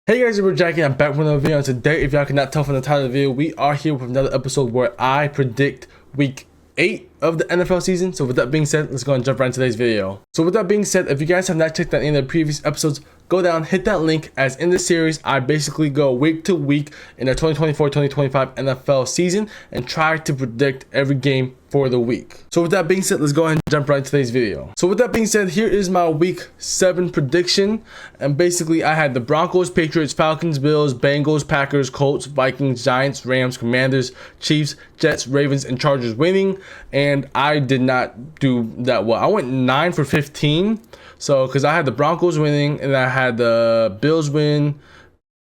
Hey guys, it's Jackie. I'm back with another video, and today, if y'all cannot tell from the title of the video, we are here with another episode where I predict week 8 of the NFL season. So with that being said, let's go and jump right into today's video. So with that being said, if you guys have not checked out any of the previous episodes, go down, hit that link, as in this series, I basically go week to week in the 2024-2025 NFL season and try to predict every game for the week. So with that being said, let's go ahead and jump right into today's video. So with that being said, here is my week 7 prediction. And basically I had the Broncos, Patriots, Falcons, Bills, Bengals, Packers, Colts, Vikings, Giants, Rams, Commanders, Chiefs, Jets, Ravens, and Chargers winning. And I did not do that well. I went 9 for 15. So because I had the Broncos winning, and I had the Bills win,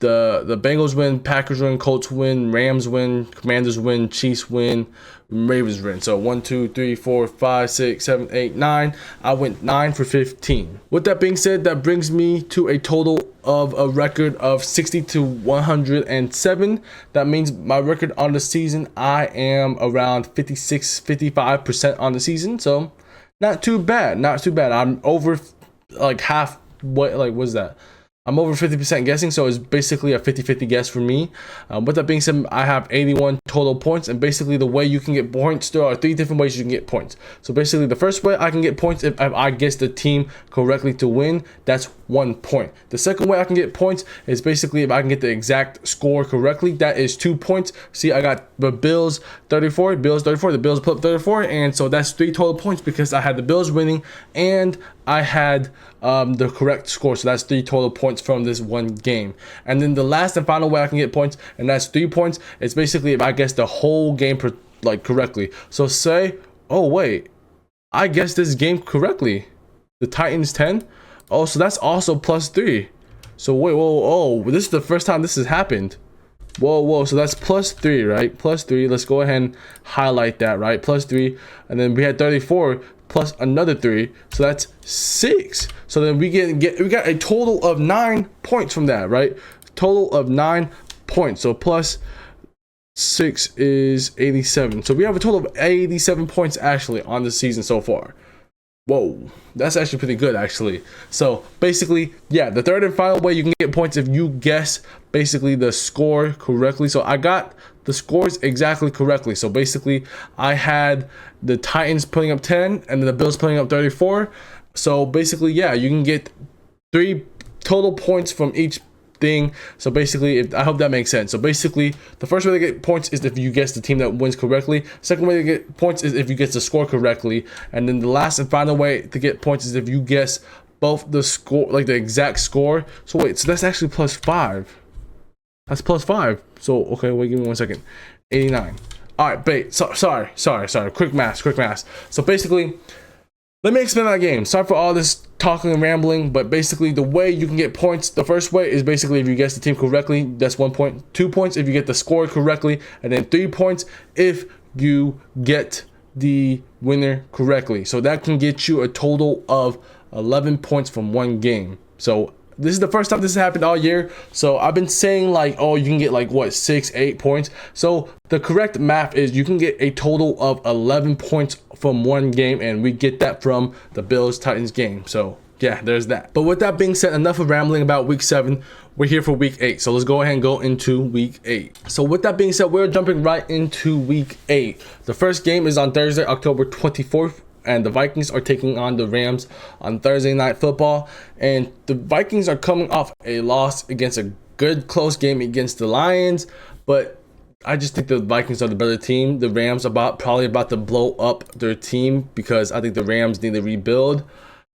the Bengals win, Packers win, Colts win, Rams win, Commanders win, Chiefs win, Ravens win. So 1, 2, 3, 4, 5, 6, 7, 8, 9. I went 9 for 15. With that being said, that brings me to a total of a record of 60 to 107. That means my record on the season, I am around 55% on the season. So not too bad, not too bad. I'm over like half, what was that? I'm over 50% guessing, so it's basically a 50-50 guess for me. With that being said, I have 81 total points, and basically the way you can get points, there are 3 different ways you can get points. So basically the first way I can get points, if I guess the team correctly to win, that's 1 point. The second way I can get points is basically if I can get the exact score correctly, that is 2 points. See, I got the Bills 34, the Bills put up 34, and so that's 3 total points because I had the Bills winning and I had the correct score. So that's 3 total points from this one game. And then the last and final way I can get points, and that's 3 points, it's basically if I guess the whole game correctly. So say, oh wait, I guessed this game correctly, the Titans 10. Oh, so that's also plus 3. So wait, whoa, this is the first time this has happened. Whoa, so that's plus 3, right? Plus 3. Let's go ahead and highlight that, right? Plus 3. And then we had 34 plus another 3, so that's 6. So then we got a total of 9 points from that, right? Total of 9 points. So plus 6 is 87. So we have a total of 87 points actually on the season so far. Whoa, that's actually pretty good actually. So basically, yeah, the third and final way you can get points if you guess basically the score correctly. So I got the scores exactly correctly. So basically I had the Titans putting up 10 and then the Bills putting up 34. So basically, yeah, you can get 3 total points from each thing. So basically, I hope that makes sense. So basically, the first way to get points is if you guess the team that wins correctly. Second way to get points is if you guess the score correctly. And then the last and final way to get points is if you guess both the score, like the exact score. So wait, so that's actually plus 5. That's plus 5. So okay, wait, give me 1 second. 89. All right, wait. Sorry. Quick math. So basically, let me explain that game. Sorry for all this talking and rambling, but basically the way you can get points, the first way is basically if you guess the team correctly, that's 1 point. 2 points if you get the score correctly, and then 3 points if you get the winner correctly. So that can get you a total of 11 points from one game. So this is the first time this has happened all year. So I've been saying like, oh, you can get like what, 6, 8 points. So the correct math is you can get a total of 11 points from one game, and we get that from the Bills Titans game. So yeah, there's that. But with that being said, enough of rambling about week 7. We're here for week 8. So let's go ahead and go into week 8. So with that being said, we're jumping right into week 8. The first game is on Thursday, October 24th. And the Vikings are taking on the Rams on Thursday Night Football. And the Vikings are coming off a loss against a good close game against the Lions. But I just think the Vikings are the better team. The Rams are probably about to blow up their team because I think the Rams need to rebuild.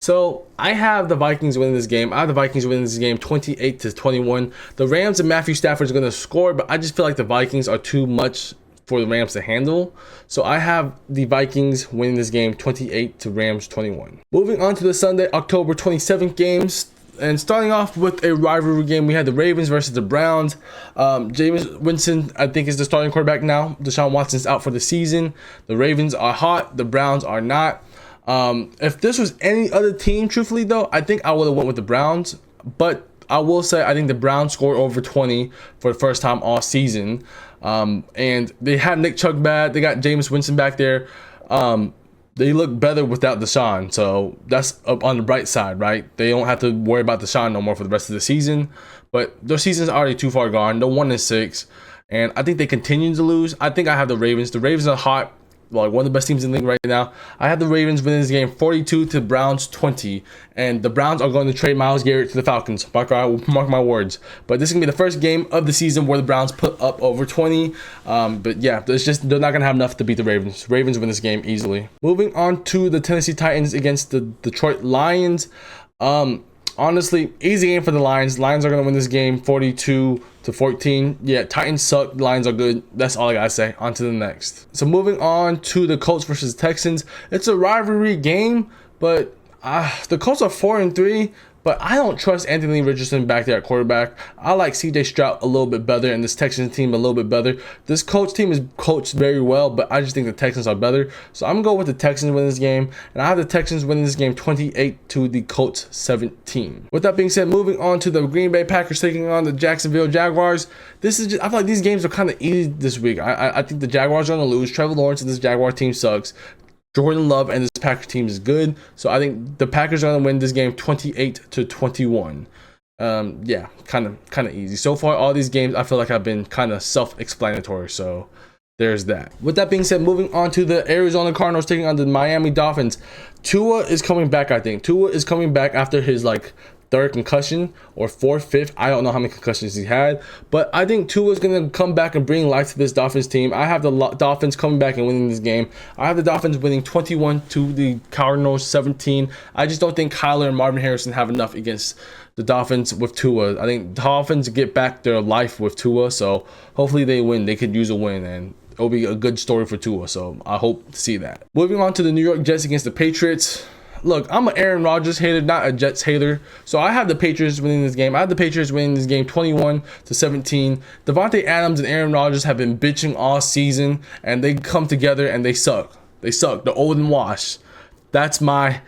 So I have the Vikings winning this game. I have the Vikings winning this game 28-21. The Rams and Matthew Stafford are going to score, but I just feel like the Vikings are too much for the Rams to handle. So I have the Vikings winning this game 28 to Rams 21. Moving on to the Sunday, October 27th games. And starting off with a rivalry game, we had the Ravens versus the Browns. Jameis Winston, I think, is the starting quarterback now. Deshaun Watson's out for the season. The Ravens are hot. The Browns are not. If this was any other team, truthfully though, I think I would have went with the Browns. But I will say I think the Browns scored over 20 for the first time all season. And they had Nick Chubb back. They got Jameis Winston back there. They look better without Deshaun. So that's up on the bright side, right? They don't have to worry about Deshaun no more for the rest of the season. but their season's already too far gone. They're 1-6, and I think they continue to lose. I think I have the Ravens. The Ravens are hot, like one of the best teams in the league right now. I have the Ravens winning this game 42 to Browns 20, and the Browns are going to trade Myles Garrett to the Falcons. Mark my words. But this is gonna be the first game of the season where the Browns put up over 20. But yeah, they're not gonna have enough to beat the Ravens. Ravens win this game easily. Moving on to the Tennessee Titans against the Detroit Lions. Honestly, easy game for the Lions. Lions are going to win this game 42 to 14. Yeah, Titans suck. Lions are good. That's all I got to say. On to the next. So moving on to the Colts versus Texans. It's a rivalry game, but the Colts are 4-3. But I don't trust Anthony Richardson back there at quarterback. I like CJ Stroud a little bit better, and this Texans team a little bit better. This Colts team is coached very well, but I just think the Texans are better. So I'm going to go with the Texans winning this game, and I have the Texans winning this game 28 to the Colts 17. With that being said, moving on to the Green Bay Packers taking on the Jacksonville Jaguars. I feel like these games are kind of easy this week. I think the Jaguars are going to lose. Trevor Lawrence and this Jaguar team sucks. Jordan Love and this Packers team is good. So I think the Packers are going to win this game 28 to 21. Yeah, kind of easy. So far, all these games, I feel like have been kind of self-explanatory. So there's that. With that being said, moving on to the Arizona Cardinals taking on the Miami Dolphins. Tua is coming back, I think. Tua is coming back after his, third concussion or fourth, fifth. I don't know how many concussions he had, but I think Tua is going to come back and bring life to this Dolphins team. I have the Dolphins coming back and winning this game. I have the Dolphins winning 21 to the Cardinals 17. I just don't think Kyler and Marvin Harrison have enough against the Dolphins with Tua. I think the Dolphins get back their life with Tua, so hopefully they win. They could use a win, and it'll be a good story for Tua, so I hope to see that. Moving on to the New York Jets against the Patriots. Look, I'm an Aaron Rodgers hater, not a Jets hater. So I have the Patriots winning this game. I have the Patriots winning this game 21 to 17. Devontae Adams and Aaron Rodgers have been bitching all season, and they come together and they suck. They suck. They're old and washed. That's my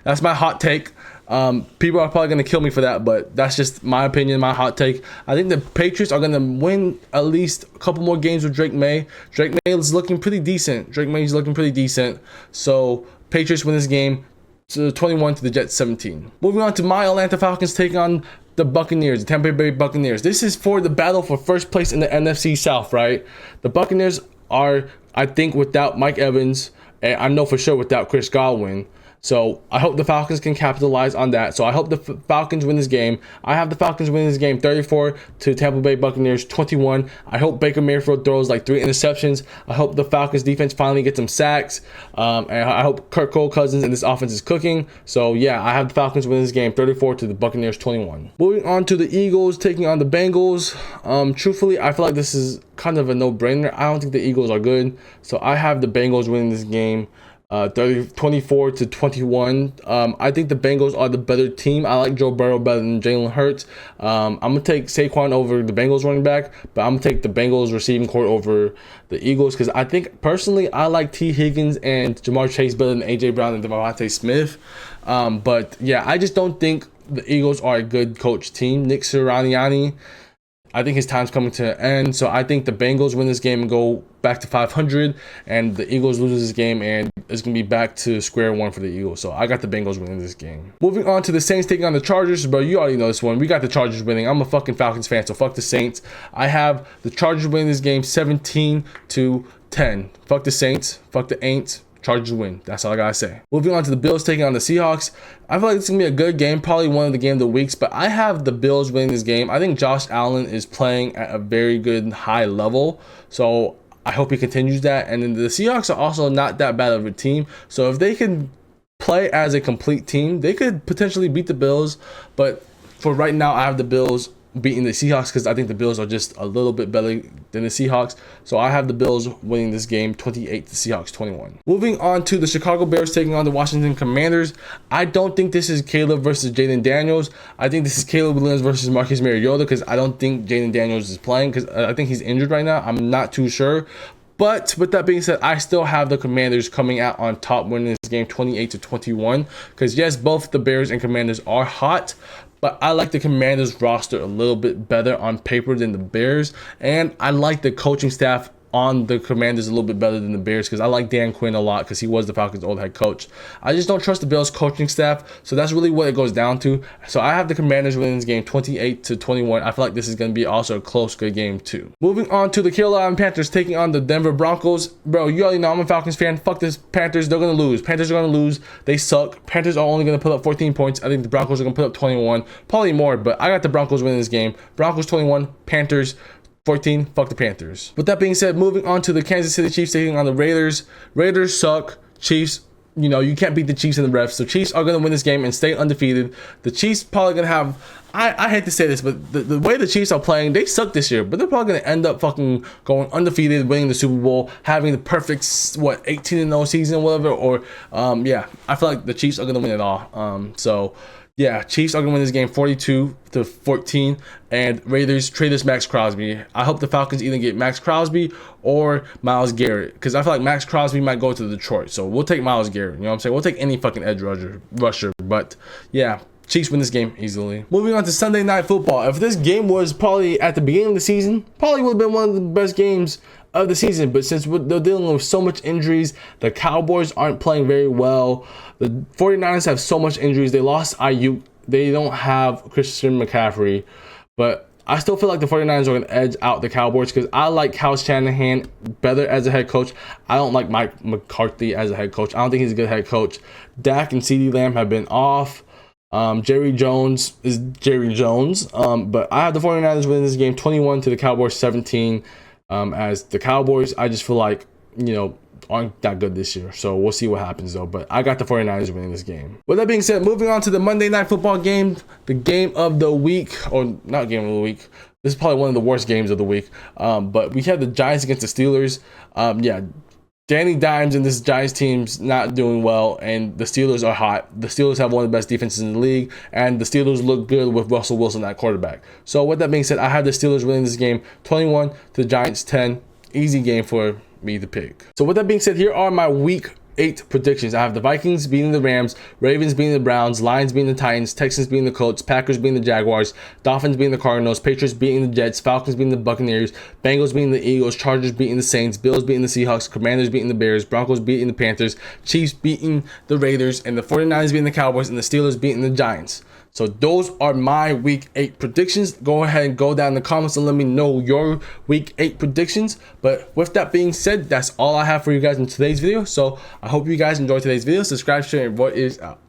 hot take. People are probably going to kill me for that, but that's just my opinion, my hot take. I think the Patriots are going to win at least a couple more games with Drake May. Drake May is looking pretty decent. So Patriots win this game 21 to the Jets 17. Moving on to my Atlanta Falcons taking on the Buccaneers, the Tampa Bay Buccaneers. This is for the battle for first place in the NFC South, right? The Buccaneers are, I think, without Mike Evans, and I know for sure without Chris Godwin. So I hope the Falcons can capitalize on that. So I hope the Falcons win this game. I have the Falcons winning this game 34 to Tampa Bay Buccaneers 21. I hope Baker Mayfield throws 3 interceptions. I hope the Falcons defense finally gets some sacks. And I hope Cole Cousins and this offense is cooking. So yeah, I have the Falcons winning this game 34 to the Buccaneers 21. Moving on to the Eagles taking on the Bengals. Truthfully, I feel like this is kind of a no-brainer. I don't think the Eagles are good. So I have the Bengals winning this game 24 to 21. I think the Bengals are the better team. I like Joe Burrow better than Jalen Hurts. I'm gonna take Saquon over the Bengals running back, but I'm gonna take the Bengals receiving court over the Eagles because I think personally I like T. Higgins and Jamar Chase better than AJ Brown and Devontae Smith. But yeah, I just don't think the Eagles are a good coach team. Nick Sirianni, I think his time's coming to an end. So I think the Bengals win this game and go back to 500, and the Eagles lose this game, and it's going to be back to square one for the Eagles. So I got the Bengals winning this game. Moving on to the Saints taking on the Chargers. Bro, you already know this one. We got the Chargers winning. I'm a fucking Falcons fan, so fuck the Saints. I have the Chargers winning this game 17 to 10. Fuck the Saints. Fuck the Aints. Chargers win. That's all I gotta say. Moving on to the Bills taking on the Seahawks. I feel like it's gonna be a good game, probably one of the game of the weeks, but I have the Bills winning this game. I think Josh Allen is playing at a very good high level, so I hope he continues that. And then the Seahawks are also not that bad of a team, so if they can play as a complete team, they could potentially beat the Bills. But for right now, I have the Bills beating the Seahawks because I think the Bills are just a little bit better than the Seahawks. So I have the Bills winning this game 28 to Seahawks 21. Moving on to the Chicago Bears taking on the Washington Commanders. I don't think this is Caleb versus Jaden Daniels. I think this is Caleb Williams versus Marcus Mariota because I don't think Jaden Daniels is playing because I think he's injured right now. I'm not too sure. But with that being said, I still have the Commanders coming out on top, winning this game 28 to 21. Because yes, both the Bears and Commanders are hot, but I like the Commanders roster a little bit better on paper than the Bears. And I like the coaching staff on the Commanders a little bit better than the Bears because I like Dan Quinn a lot because he was the Falcons' old head coach. I just don't trust the Bills coaching staff, so that's really what it goes down to. So I have the Commanders winning this game 28-21. I feel like this is going to be also a close, good game too. Moving on to the Carolina Panthers taking on the Denver Broncos. Bro, you already know I'm a Falcons fan. Fuck this Panthers. They're going to lose. Panthers are going to lose. They suck. Panthers are only going to put up 14 points. I think the Broncos are going to put up 21. Probably more, but I got the Broncos winning this game. Broncos 21, Panthers 14. Fuck the Panthers. With that being said, moving on to the Kansas City Chiefs taking on the Raiders. Raiders suck. Chiefs, you know, you can't beat the Chiefs and the refs. So Chiefs are going to win this game and stay undefeated. The Chiefs probably going to have, I hate to say this, but the way the Chiefs are playing, they suck this year. But they're probably going to end up fucking going undefeated, winning the Super Bowl, having the perfect, 18-0 season, whatever. Or, yeah, I feel like the Chiefs are going to win it all. So, yeah, Chiefs are going to win this game 42-14, and Raiders trade this Max Crosby. I hope the Falcons either get Max Crosby or Myles Garrett, because I feel like Max Crosby might go to Detroit. So we'll take Myles Garrett. You know what I'm saying? We'll take any fucking edge rusher. But yeah, Chiefs win this game easily. Moving on to Sunday Night Football. If this game was probably at the beginning of the season, probably would have been one of the best games of the season, but since they're dealing with so much injuries, the Cowboys aren't playing very well. The 49ers have so much injuries. They lost Ayuk. They don't have Christian McCaffrey, but I still feel like the 49ers are going to edge out the Cowboys because I like Kyle Shanahan better as a head coach. I don't like Mike McCarthy as a head coach. I don't think he's a good head coach. Dak and CeeDee Lamb have been off. Jerry Jones is Jerry Jones, but I have the 49ers winning this game 21 to the Cowboys 17. As the Cowboys, I just feel like, you know, aren't that good this year. So we'll see what happens though. But I got the 49ers winning this game. With that being said, moving on to the Monday Night Football game, the game of the week, or not game of the week. This is probably one of the worst games of the week. But we had the Giants against the Steelers. Yeah, Danny Dimes and this Giants team's not doing well, and the Steelers are hot. The Steelers have one of the best defenses in the league, and the Steelers look good with Russell Wilson at quarterback. So with that being said, I have the Steelers winning this game 21 to the Giants 10. Easy game for me to pick. So with that being said, here are my week 8 predictions. I have the Vikings beating the Rams, Ravens beating the Browns, Lions beating the Titans, Texans beating the Colts, Packers beating the Jaguars, Dolphins beating the Cardinals, Patriots beating the Jets, Falcons beating the Buccaneers, Bengals beating the Eagles, Chargers beating the Saints, Bills beating the Seahawks, Commanders beating the Bears, Broncos beating the Panthers, Chiefs beating the Raiders, and the 49ers beating the Cowboys, and the Steelers beating the Giants. So those are my week 8 predictions. Go ahead and go down in the comments and let me know your week 8 predictions. But with that being said, that's all I have for you guys in today's video. So I hope you guys enjoyed today's video. Subscribe, share, and what is out.